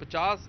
50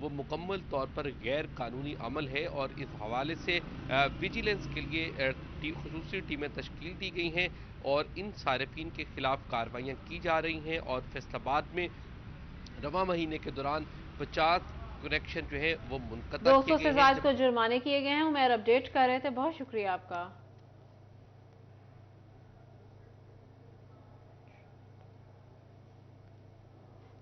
وہ مکمل طور پر غیر قانونی عمل ہے، اور اس حوالے سے ویجیلنس کے لیے خصوصی ٹیمیں تشکیل دی گئی ہیں اور ان صارفین کے خلاف کارروائیاں کی جا رہی ہیں، اور فیصل آباد میں رواں مہینے کے دوران 50 کنیکشن جو ہے وہ منقطع کیے 200 گئے سے ہیں۔ زائد کو جرمانے کیے گئے ہیں۔ عمیر اپڈیٹ کر رہے تھے، بہت شکریہ آپ کا۔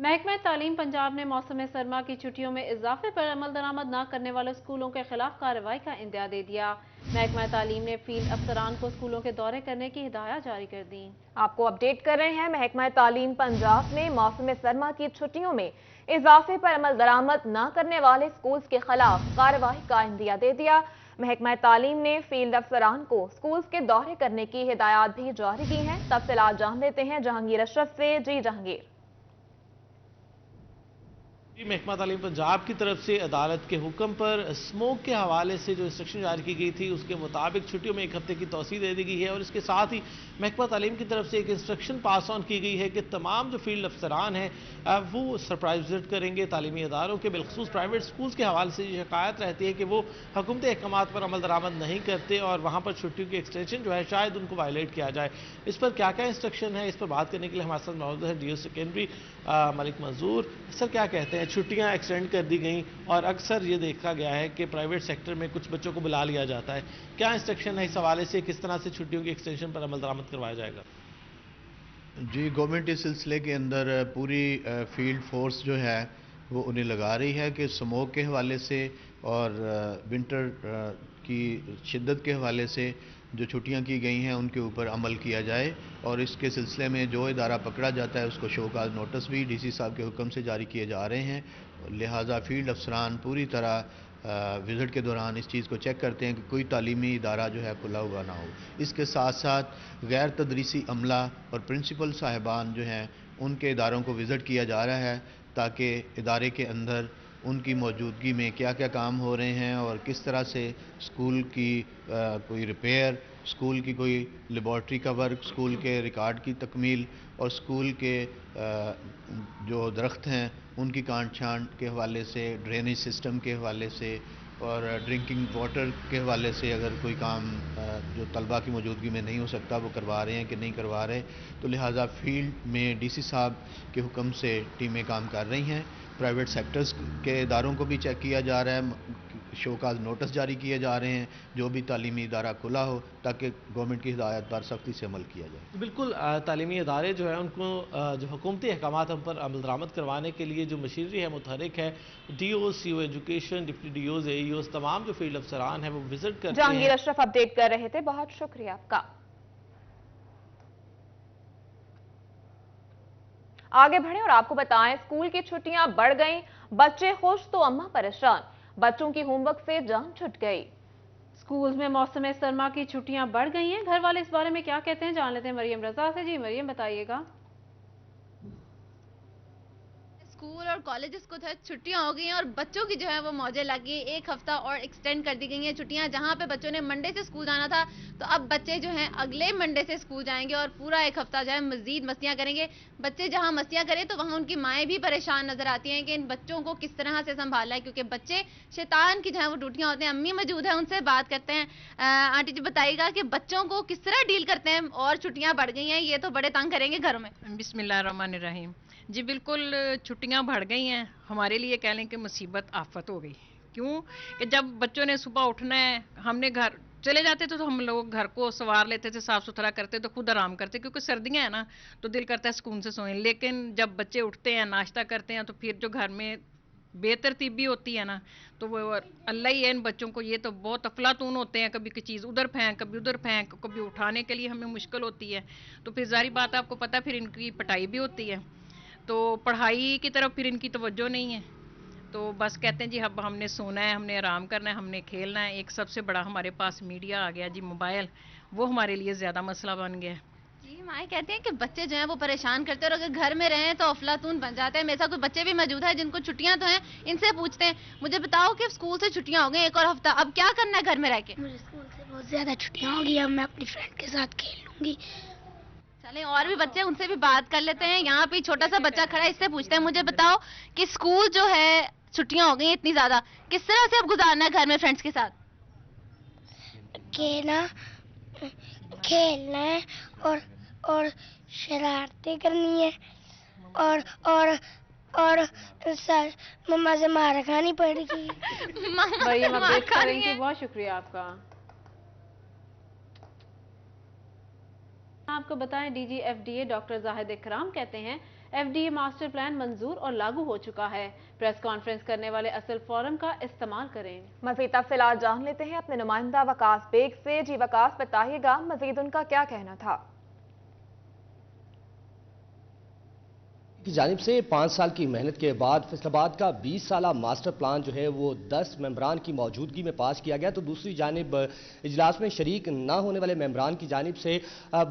محکمہ تعلیم پنجاب نے موسم سرما کی چھٹیوں میں اضافے پر عمل درآمد نہ کرنے والے اسکولوں کے خلاف کارروائی کا اندیا دے دیا۔ محکمہ تعلیم نے فیلڈ افسران کو اسکولوں کے دورے کرنے کی ہدایات جاری کر دی۔ آپ کو اپڈیٹ کر رہے ہیں، محکمہ تعلیم پنجاب نے موسم سرما کی چھٹیوں میں اضافے پر عمل درآمد نہ کرنے والے اسکولز کے خلاف کارروائی کا اندیا دے دیا۔ محکمہ تعلیم نے فیلڈ افسران کو اسکولز کے دورے کرنے کی ہدایات بھی جاری کی ہیں۔ تفصیلات جان لیتے ہیں جہانگیر اشرف سے۔ جی جہانگیر۔ محکمہ تعلیم پنجاب کی طرف سے عدالت کے حکم پر اسموک کے حوالے سے جو انسٹرکشن جاری کی گئی تھی اس کے مطابق چھٹیوں میں 1 ہفتے کی توسیع دے دی گئی ہے، اور اس کے ساتھ ہی محکمہ تعلیم کی طرف سے ایک انسٹرکشن پاس آن کی گئی ہے کہ تمام جو فیلڈ افسران ہیں وہ سرپرائز وزٹ کریں گے تعلیمی اداروں کے، بالخصوص پرائیویٹ سکولز کے حوالے سے یہ شکایت رہتی ہے کہ وہ حکومتی احکامات پر عمل درآمد نہیں کرتے اور وہاں پر چھٹیوں کی ایکسٹینشن جو ہے شاید ان کو وائلیٹ کیا جائے۔ اس پر کیا کیا انسٹرکشن ہے، اس پر بات کرنے کے لیے ہمارے ساتھ موجود ہے ڈی او سیکنڈری ملک منظور۔ سر کیا کہتے ہیں، چھٹیاں ایکسٹینڈ کر دی گئیں اور اکثر یہ دیکھا گیا ہے کہ پرائیویٹ سیکٹر میں کچھ بچوں کو بلا لیا جاتا ہے، کیا انسٹرکشن ہے اس حوالے سے، کس طرح سے چھٹیوں کی ایکسٹینشن پر عمل درآمد کروایا جائے گا؟ جی، گورنمنٹ اس سلسلے کے اندر پوری فیلڈ فورس جو ہے وہ انہیں لگا رہی ہے کہ اسموک کے حوالے سے اور ونٹر کی شدت کے حوالے سے جو چھٹیاں کی گئی ہیں ان کے اوپر عمل کیا جائے، اور اس کے سلسلے میں جو ادارہ پکڑا جاتا ہے اس کو شو کاز نوٹس بھی ڈی سی صاحب کے حکم سے جاری کیے جا رہے ہیں۔ لہٰذا فیلڈ افسران پوری طرح وزٹ کے دوران اس چیز کو چیک کرتے ہیں کہ کوئی تعلیمی ادارہ جو ہے کھلا ہوا نہ ہو۔ اس کے ساتھ ساتھ غیر تدریسی عملہ اور پرنسپل صاحبان جو ہیں ان کے اداروں کو وزٹ کیا جا رہا ہے تاکہ ادارے کے اندر ان کی موجودگی میں کیا کیا کام ہو رہے ہیں اور کس طرح سے اسکول کی کوئی ریپیئر، اسکول کی کوئی لیبارٹری کا ورک، اسکول کے ریکارڈ کی تکمیل اور اسکول کے جو درخت ہیں ان کی کانٹ چھانٹ کے حوالے سے، ڈرینیج سسٹم کے حوالے سے اور ڈرنکنگ واٹر کے حوالے سے اگر کوئی کام جو طلبہ کی موجودگی میں نہیں ہو سکتا وہ کروا رہے ہیں کہ نہیں کروا رہے، تو لہٰذا فیلڈ میں ڈی سی صاحب کے حکم سے ٹیمیں کام کر رہی ہیں۔ پرائیویٹ سیکٹرز کے اداروں کو بھی چیک کیا جا رہا ہے، شو کاز نوٹس جاری کیے جا رہے ہیں جو بھی تعلیمی ادارہ کھلا ہو تاکہ گورنمنٹ کی ہدایت پر سختی سے عمل کیا جائے۔ بالکل، تعلیمی ادارے جو ہیں ان کو جو حکومتی احکامات ہم پر عمل درآمد کروانے کے لیے جو مشینری ہے متحرک ہے، D O, C O education, deputy D Os, A E Os, تمام جو فیلڈ افسران ہیں وہ وزٹ کرتے ہیں۔ جہانگیر اشرف اپڈیٹ کر رہے تھے، بہت شکریہ آپ کا۔ آگے بڑھیں اور آپ کو بتائیں، اسکول کی چھٹیاں بڑھ گئیں، بچے خوش تو اماں پریشان، بچوں کی ہوم ورک سے جان چھٹ گئی۔ اسکولز میں موسم سرما کی چھٹیاں بڑھ گئی ہیں، گھر والے اس بارے میں کیا کہتے ہیں جان لیتے ہیں مریم رضا سے۔ جی مریم، بتائیے گا۔ اسکول اور کالجز کو چھٹیاں ہو گئی ہیں اور بچوں کی جو ہے وہ موجیں لگ گئی، 1 ہفتہ اور ایکسٹینڈ کر دی گئی ہیں چھٹیاں۔ جہاں پہ بچوں نے منڈے سے اسکول جانا تھا تو اب بچے جو ہیں اگلے منڈے سے اسکول جائیں گے اور پورا 1 ہفتہ جو ہے مزید مستیاں کریں گے۔ بچے جہاں مستیاں کریں تو وہاں ان کی مائیں بھی پریشان نظر آتی ہیں کہ ان بچوں کو کس طرح سے سنبھالنا ہے، کیونکہ بچے شیطان کی جو ہے وہ ڈیوٹیاں ہوتے ہیں۔ امی موجود ہیں، ان سے بات کرتے ہیں۔ آنٹی جی بتائیے گا کہ بچوں کو کس طرح ڈیل کرتے ہیں، اور چھٹیاں بڑھ گئی ہیں، یہ تو بڑے تنگ کریں گے گھروں میں۔ بسم اللہ الرحمن الرحیم۔ جی بالکل، چھٹیاں بڑھ گئی ہیں، ہمارے لیے کہہ لیں کہ مصیبت آفت ہو گئی۔ کیوں کہ جب بچوں نے صبح اٹھنا ہے، ہم نے گھر چلے جاتے تھے تو ہم لوگ گھر کو سنوار لیتے تھے، صاف ستھرا کرتے تو خود آرام کرتے، کیونکہ سردیاں ہیں نا تو دل کرتا ہے سکون سے سوئیں۔ لیکن جب بچے اٹھتے ہیں، ناشتہ کرتے ہیں، تو پھر جو گھر میں بے ترتیبی ہوتی ہے نا تو وہ اللہ ہی ہے ان بچوں کو، یہ تو بہت افلاطون ہوتے ہیں، کبھی کوئی چیز ادھر پھینک، کبھی ادھر پھینک، کبھی اٹھانے کے لیے ہمیں مشکل ہوتی ہے۔ تو پھر ظاہری بات آپ کو پتہ پھر ان کی پٹائی بھی ہوتی ہے، تو پڑھائی کی طرف پھر ان کی توجہ نہیں ہے۔ تو بس کہتے ہیں جی اب ہم نے سونا ہے، ہم نے آرام کرنا ہے، ہم نے کھیلنا ہے۔ ایک سب سے بڑا ہمارے پاس میڈیا آ گیا جی، موبائل، وہ ہمارے لیے زیادہ مسئلہ بن گیا ہے۔ جی مائیں کہتے ہیں کہ بچے جو ہیں وہ پریشان کرتے ہیں اور اگر گھر میں رہیں تو افلاطون بن جاتے ہیں۔ میرے ساتھ کوئی بچے بھی موجود ہیں جن کو چھٹیاں تو ہیں، ان سے پوچھتے ہیں مجھے بتاؤ کہ اسکول سے چھٹیاں ہو گئی 1 اور ہفتہ، اب کیا کرنا ہے گھر میں رہ کے؟ مجھے اسکول سے بہت زیادہ چھٹیاں ہو گئی، اب میں اپنی فرینڈ کے ساتھ کھیل لوں گی۔ چلیں اور بھی بچے، ان سے بھی بات کر لیتے ہیں۔ یہاں پہ چھوٹا سا بچہ کھڑا ہے، اس سے پوچھتے ہیں مجھے بتاؤ کہ اسکول جو ہے چھٹیاں ہو گئی ہیں اتنی زیادہ, کس طرح سے اب گزارنا ہے گھر میں فرینڈس کے ساتھ؟ کھیلنا ہے اور شرارتیں کرنی ہے اور مما سے مار کھانی پڑے گی. بہت شکریہ آپ کا. آپ کو بتائیں D G F D A doctor Zahid Ikram کہتے ہیں F D A master plan منظور اور لاگو ہو چکا ہے. پریس کانفرنس کرنے والے اصل فورم کا استعمال کریں. مزید تفصیلات جان لیتے ہیں اپنے نمائندہ وقاص بیگ سے. جی وقاص, بتائیے گا مزید ان کا کیا کہنا تھا؟ کی جانب سے 5 سال کی محنت کے بعد فیصل آباد کا 20 سالہ ماسٹر پلان جو ہے وہ 10 ممبران کی موجودگی میں پاس کیا گیا. تو دوسری جانب اجلاس میں شریک نہ ہونے والے ممبران کی جانب سے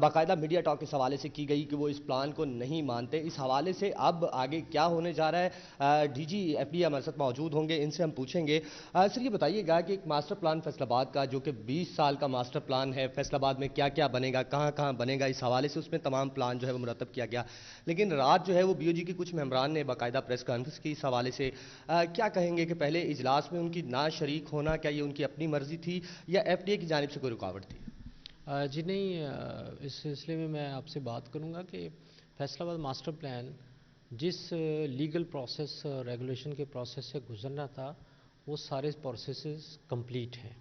باقاعدہ میڈیا ٹاک اس حوالے سے کی گئی کہ وہ اس پلان کو نہیں مانتے. اس حوالے سے اب آگے کیا ہونے جا رہا ہے, D G F D A ہمارے ساتھ موجود ہوں گے, ان سے ہم پوچھیں گے. سر یہ بتائیے گا کہ ایک ماسٹر پلان فیصل آباد کا جو کہ 20 سال کا ماسٹر پلان ہے, فیصل آباد میں کیا کیا بنے گا, کہاں کہاں بنے گا, اس حوالے سے اس میں تمام پلان جو ہے وہ مرتب کیا گیا. لیکن رات جو ہے وہ بی او جی کی کچھ ممبران نے باقاعدہ پریس کانفرنس کی. اس حوالے سے کیا کہیں گے کہ پہلے اجلاس میں ان کی نہ شریک ہونا, کیا یہ ان کی اپنی مرضی تھی یا ایف ڈی اے کی جانب سے کوئی رکاوٹ تھی؟ جی نہیں, اس سلسلے میں آپ سے بات کروں گا کہ فیصل آباد ماسٹر پلان جس لیگل پروسیس ریگولیشن کے پروسیس سے گزرنا تھا وہ سارے پروسیسز کمپلیٹ ہیں.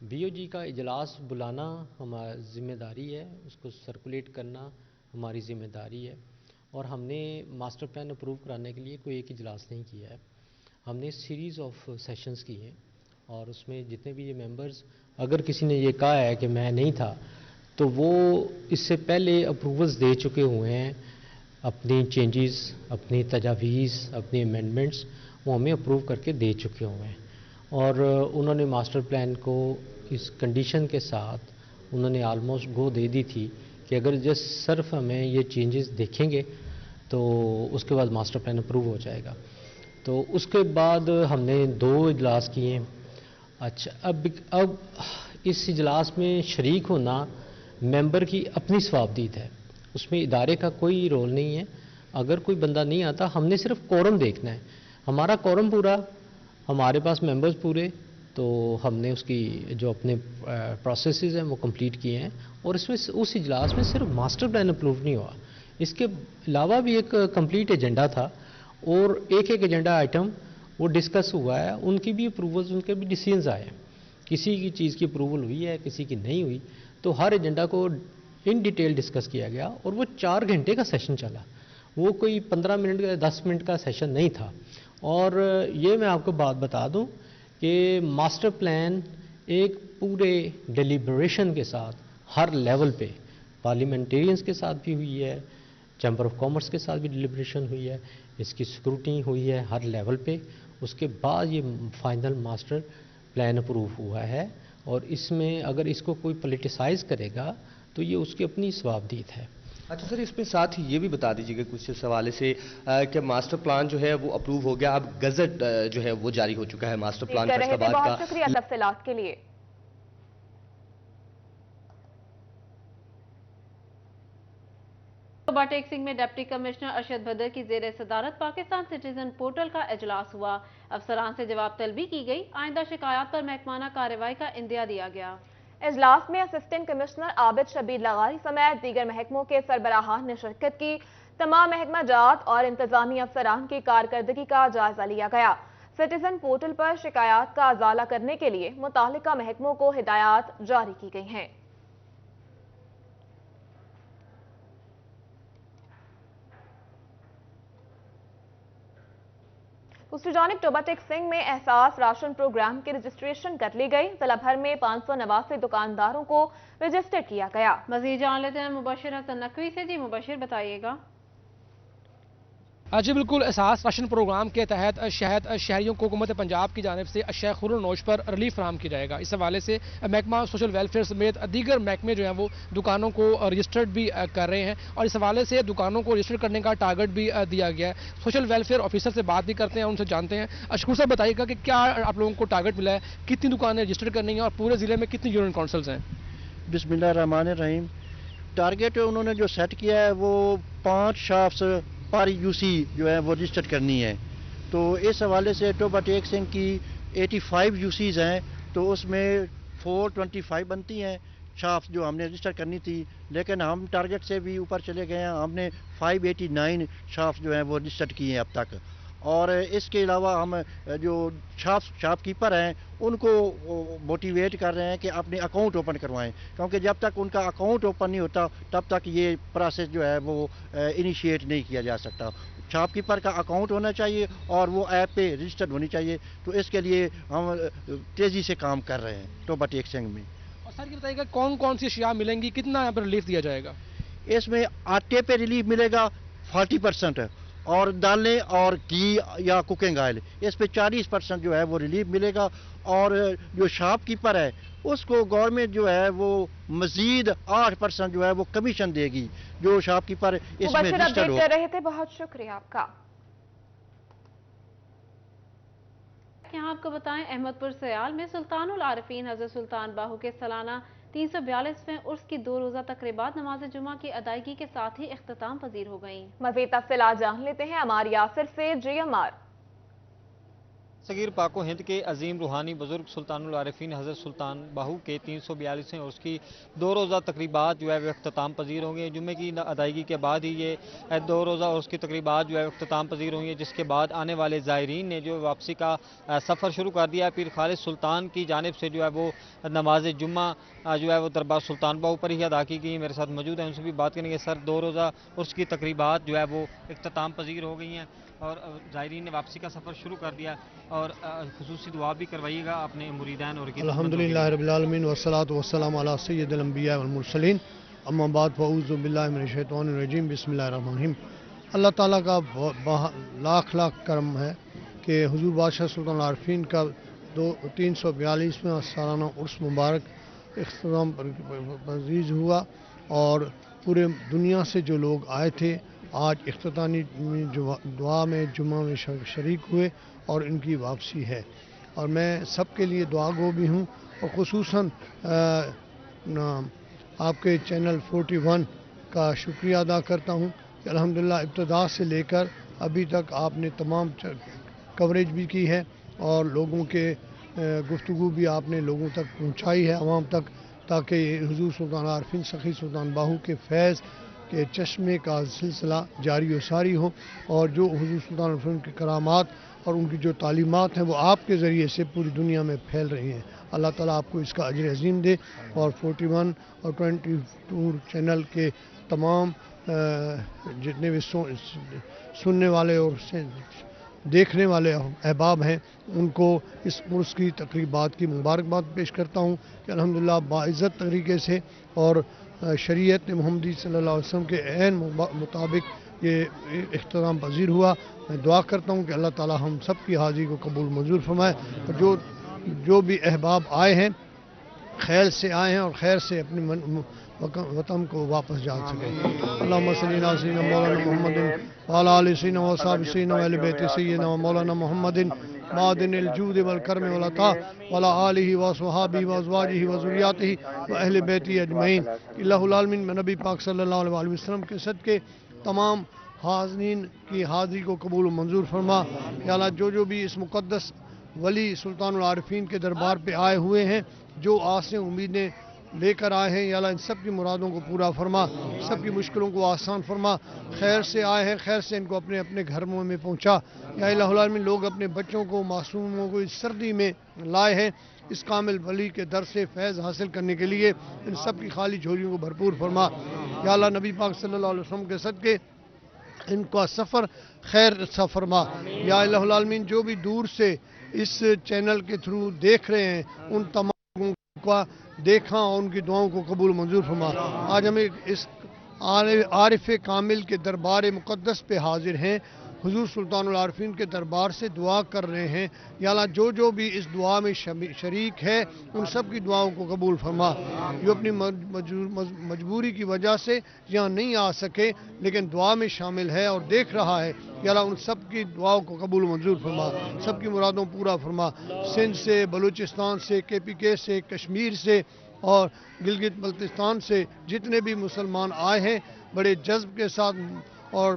بی او جی کا اجلاس بلانا ہماری ذمہ داری ہے, اس کو سرکولیٹ کرنا ہماری ذمہ داری ہے, اور ہم نے ماسٹر پلان اپروو کرانے کے لیے کوئی ایک اجلاس نہیں کیا ہے. ہم نے سیریز آف سیشنز کی ہیں اور اس میں جتنے بھی یہ ممبرز, اگر کسی نے یہ کہا ہے کہ میں نہیں تھا تو وہ اس سے پہلے اپروولز دے چکے ہوئے ہیں, اپنی چینجز, اپنی تجاویز, اپنی امینڈمنٹس وہ ہمیں اپروو کر کے دے چکے ہوئے ہیں. اور انہوں نے ماسٹر پلان کو اس کنڈیشن کے ساتھ انہوں نے آلموسٹ گو دے دی تھی کہ اگر جس صرف ہمیں یہ چینجز دیکھیں گے تو اس کے بعد ماسٹر پلان اپروو ہو جائے گا. تو اس کے بعد ہم نے 2 اجلاس کیے. اچھا, اب اس اجلاس میں شریک ہونا ممبر کی اپنی ثوابدید ہے, اس میں ادارے کا کوئی رول نہیں ہے. اگر کوئی بندہ نہیں آتا, ہم نے صرف کورم دیکھنا ہے. ہمارا کورم پورا, ہمارے پاس ممبرز پورے, تو ہم نے اس کی جو اپنے پروسیسز ہیں وہ کمپلیٹ کیے ہیں. اور اس میں اس اجلاس میں صرف ماسٹر پلان اپروو نہیں ہوا, اس کے علاوہ بھی ایک کمپلیٹ ایجنڈا تھا اور ایک ایجنڈا آئٹم وہ ڈسکس ہوا ہے. ان کی بھی اپروولز, ان کے بھی ڈیسیژنز آئے ہیں. کسی کی چیز کی اپروول ہوئی ہے, کسی کی نہیں ہوئی. تو ہر ایجنڈا کو ان ڈیٹیل ڈسکس کیا گیا اور وہ 4 گھنٹے کا سیشن چلا, وہ کوئی 15 منٹ کا 10 منٹ کا سیشن نہیں تھا. اور یہ میں آپ کو بات بتا دوں کہ ماسٹر پلان ایک پورے ڈیلیبریشن کے ساتھ ہر لیول پہ, پارلیمنٹیرینز کے ساتھ بھی ہوئی ہے, چیمبر آف کامرس کے ساتھ بھی ڈیلیبریشن ہوئی ہے, اس کی سکروٹنی ہوئی ہے ہر لیول پہ. اس کے بعد یہ فائنل ماسٹر پلان اپروو ہوا ہے. اور اس میں اگر اس کو کوئی پولیٹیسائز کرے گا تو یہ اس کی اپنی ثوابدید ہے. اچھا سر, اس میں ساتھ ہی یہ بھی بتا دیجیے گا کچھ اس حوالے سے کہ ماسٹر پلان جو ہے وہ اپروو ہو گیا, اب گزٹ جو ہے وہ جاری ہو چکا ہے ماسٹر پلان فیصل آباد کا. بہت شکریہ تفصیلات کے لیے. صوبہ ٹیکسنگ میں ڈپٹی کمشنر ارشد بدر کی زیر صدارت پاکستان سٹیزن پورٹل کا اجلاس ہوا. افسران سے جواب طلبی کی گئی. آئندہ شکایات پر محکمانہ کارروائی کا عندیہ دیا گیا. اجلاس میں اسسٹنٹ کمشنر عابد شبیر لغاری سمیت دیگر محکموں کے سربراہان نے شرکت کی. تمام محکمہ جات اور انتظامی افسران کی کارکردگی کا جائزہ لیا گیا. سٹیزن پورٹل پر شکایات کا ازالہ کرنے کے لیے متعلقہ محکموں کو ہدایات جاری کی گئی ہیں. دوسری جانب ٹوبہ ٹیکسنگ میں احساس راشن پروگرام کی رجسٹریشن کر لی گئی. ضلع بھر میں 589 دکانداروں کو رجسٹر کیا گیا. مزید جان لیتے ہیں مبشر حسن نقوی سے. جی مبشر, بتائیے گا. جی بالکل, احساس راشن پروگرام کے تحت شہریوں کو حکومت پنجاب کی جانب سے اشیاء خورنوش پر ریلیف فراہم کی جائے گا. اس حوالے سے محکمہ سوشل ویلفیئر سمیت دیگر محکمے جو ہیں وہ دکانوں کو رجسٹرڈ بھی کر رہے ہیں, اور اس حوالے سے دکانوں کو رجسٹر کرنے کا ٹارگٹ بھی دیا گیا ہے. سوشل ویلفیئر آفیسر سے بات بھی کرتے ہیں, ان سے جانتے ہیں. شکور صاحب, بتائیے گا کہ کیا آپ لوگوں کو ٹارگٹ ملا ہے, کتنی دکانیں رجسٹر کرنی ہیں اور پورے ضلع میں کتنی یونین کونسلز ہیں؟ بسم اللہ الرحمن الرحیم. ٹارگٹ انہوں نے جو سیٹ کیا ہے وہ 5 شاپس پر یو سی جو ہے وہ رجسٹر کرنی ہے. تو اس حوالے سے ٹوبا ٹیکسنگ کی 85 یوسیز ہیں، تو اس میں 425 بنتی ہیں شافٹ جو ہم نے رجسٹر کرنی تھی، لیکن ہم ٹارگٹ سے بھی اوپر چلے گئے ہیں، ہم نے 589 شافٹ جو ہیں وہ رجسٹر کیے ہیں اب تک۔ اور اس کے علاوہ ہم جو شاپ کیپر ہیں ان کو موٹیویٹ کر رہے ہیں کہ اپنے اکاؤنٹ اوپن کروائیں، کیونکہ جب تک ان کا اکاؤنٹ اوپن نہیں ہوتا تب تک یہ پروسیس جو ہے وہ انیشیٹ نہیں کیا جا سکتا۔ شاپ کیپر کا اکاؤنٹ ہونا چاہیے اور وہ ایپ پہ رجسٹرڈ ہونی چاہیے، تو اس کے لیے ہم تیزی سے کام کر رہے ہیں ٹوبا ٹیکسنگ میں۔ اور سر یہ بتائیے گا کون کون سی اشیاء ملیں گی، کتنا یہاں پر ریلیف دیا جائے گا؟ اس میں آٹے پہ ریلیف ملے گا 40%، اور دالیں اور گھی یا کوکنگ آئل اس پہ 40% جو ہے وہ ریلیف ملے گا، اور جو شاپ کیپر ہے اس کو گورنمنٹ جو ہے وہ مزید 8% جو ہے وہ کمیشن دے گی جو شاپ کیپر اس میں رجسٹرڈ ہو۔ کر رہے تھے، بہت شکریہ آپ کا۔ یہاں آپ کو بتائیں احمد پور سیال میں سلطان العارفین حضرت سلطان باہو کے سالانہ 342ویں عرس کی 2 روزہ تقریبات نماز جمعہ کی ادائیگی کے ساتھ ہی اختتام پذیر ہو گئیں۔ مزید تفصیلات جان لیتے ہیں ہماری یاسر سے۔ GMR صغیر پاک و ہند کے عظیم روحانی بزرگ سلطان العارفین حضرت سلطان باہو کے 342ویں عرس کی 2 روزہ تقریبات جو ہے وہ اختتام پذیر ہوں گے۔ جمعے کی ادائیگی کے بعد ہی یہ 2 روزہ عرس کی تقریبات جو ہے اختتام پذیر ہوں گے، جس کے بعد آنے والے زائرین نے جو واپسی کا سفر شروع کر دیا ہے۔ پیر خالد سلطان کی جانب سے جو ہے وہ نماز جمعہ جو ہے وہ دربار سلطان باہو پر ہی ادا کی گئی۔ میرے ساتھ موجود ہیں، ان سے بھی بات کریں گے۔ سر، 2 روزہ عرس کی تقریبات جو ہے وہ اختتام پذیر ہو گئی ہیں اور زائرین نے واپسی کا سفر شروع کر دیا، اور خصوصی دعا بھی کروائیے گا اپنے مریدان اور الحمدللہ رب العالمین والصلاة والسلام علی سید الانبیاء والمرسلین، اما بعد فاعوذ باللہ من الشیطان الرجیم، بسم اللہ الرحمن الرحیم۔ اللہ تعالیٰ کا لاکھ لاکھ کرم ہے کہ حضور بادشاہ سلطان العارفین کا 342واں سالانہ عرس مبارک اختتام پذیر ہوا، اور پورے دنیا سے جو لوگ آئے تھے آج اختتامی دعا میں جمعہ میں شریک ہوئے اور ان کی واپسی ہے، اور میں سب کے لیے دعا گو بھی ہوں، اور خصوصاً آپ کے چینل 41 کا شکریہ ادا کرتا ہوں کہ الحمدللہ ابتدا سے لے کر ابھی تک آپ نے تمام کوریج بھی کی ہے، اور لوگوں کے گفتگو بھی آپ نے لوگوں تک پہنچائی ہے، عوام تک، تاکہ حضور سلطان العارفین سخی سلطان باہو کے فیض کے چشمے کا سلسلہ جاری و ساری ہو، اور جو حضور سلطان العارفین کے کرامات اور ان کی جو تعلیمات ہیں وہ آپ کے ذریعے سے پوری دنیا میں پھیل رہی ہیں۔ اللہ تعالیٰ آپ کو اس کا اجر عظیم دے، اور 41 اور 22 چینل کے تمام جتنے بھی سننے والے اور دیکھنے والے احباب ہیں ان کو اس عرس کی تقریبات کی مبارکباد پیش کرتا ہوں کہ الحمدللہ باعزت طریقے سے اور شریعت محمدی صلی اللہ علیہ وسلم کے عین مطابق یہ اختتام پذیر ہوا۔ میں دعا کرتا ہوں کہ اللہ تعالی ہم سب کی حاضری کو قبول منظور فرمائے، اور جو بھی احباب آئے ہیں خیر سے آئے ہیں اور خیر سے اپنے وطن کو واپس جا سکیں۔ اللہم صلی علی سیدنا مولانا محمد وعلی آل سیدنا وصحبہ سیدنا وآل بیت سیدنا مولانا محمد معدن الجود والکرم والعطاء وعلی آلہ وصحبہ وازواجہ وذریاتہ واہل بیتہ اجمعین۔ اللہ العالمین میں نبی پاک صلی اللہ علیہ وسلم کے صدقے تمام حاضرین کی حاضری کو قبول و منظور فرما۔ یا اللہ جو بھی اس مقدس ولی سلطان العارفین کے دربار پہ آئے ہوئے ہیں، جو آسیں امیدیں لے کر آئے ہیں، یا اللہ ان سب کی مرادوں کو پورا فرما، سب کی مشکلوں کو آسان فرما۔ خیر سے آئے ہیں، خیر سے ان کو اپنے اپنے گھروں میں پہنچا۔ یا الہ العالمین لوگ اپنے بچوں کو، معصوموں کو اس سردی میں لائے ہیں اس کامل ولی کے در سے فیض حاصل کرنے کے لیے، ان سب کی خالی جھولیوں کو بھرپور فرما۔ یا اللہ نبی پاک صلی اللہ علیہ وسلم کے صدقے ان کا سفر خیر سا فرما۔ یا الہ العالمین جو بھی دور سے اس چینل کے تھرو دیکھ رہے ہیں ان تمام لوگوں کا دیکھا اور ان کی دعاؤں کو قبول منظور فرما۔ آج ہمیں اس عارف کامل کے دربار مقدس پہ حاضر ہیں، حضور سلطان العارفین کے دربار سے دعا کر رہے ہیں۔ یا اللہ جو بھی اس دعا میں شریک ہے ان سب کی دعاؤں کو قبول فرما۔ جو اپنی مجبوری کی وجہ سے یہاں نہیں آ سکے لیکن دعا میں شامل ہے اور دیکھ رہا ہے، یا اللہ ان سب کی دعاؤں کو قبول منظور فرما، سب کی مرادوں پورا فرما۔ سندھ سے، بلوچستان سے، KPK سے، کشمیر سے اور گلگت بلتستان سے جتنے بھی مسلمان آئے ہیں بڑے جذب کے ساتھ اور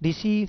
DC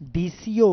DCO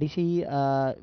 DC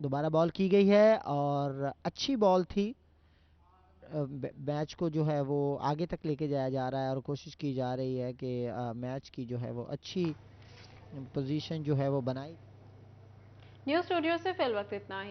دوبارہ بال کی گئی ہے اور اچھی بال تھی. میچ کو جو ہے وہ آگے تک لے کے جایا جا رہا ہے اور کوشش کی جا رہی ہے کہ میچ کی جو ہے وہ اچھی پوزیشن جو ہے وہ بنائی. نیوز اسٹوڈیو سے فی الوقت اتنا ہی.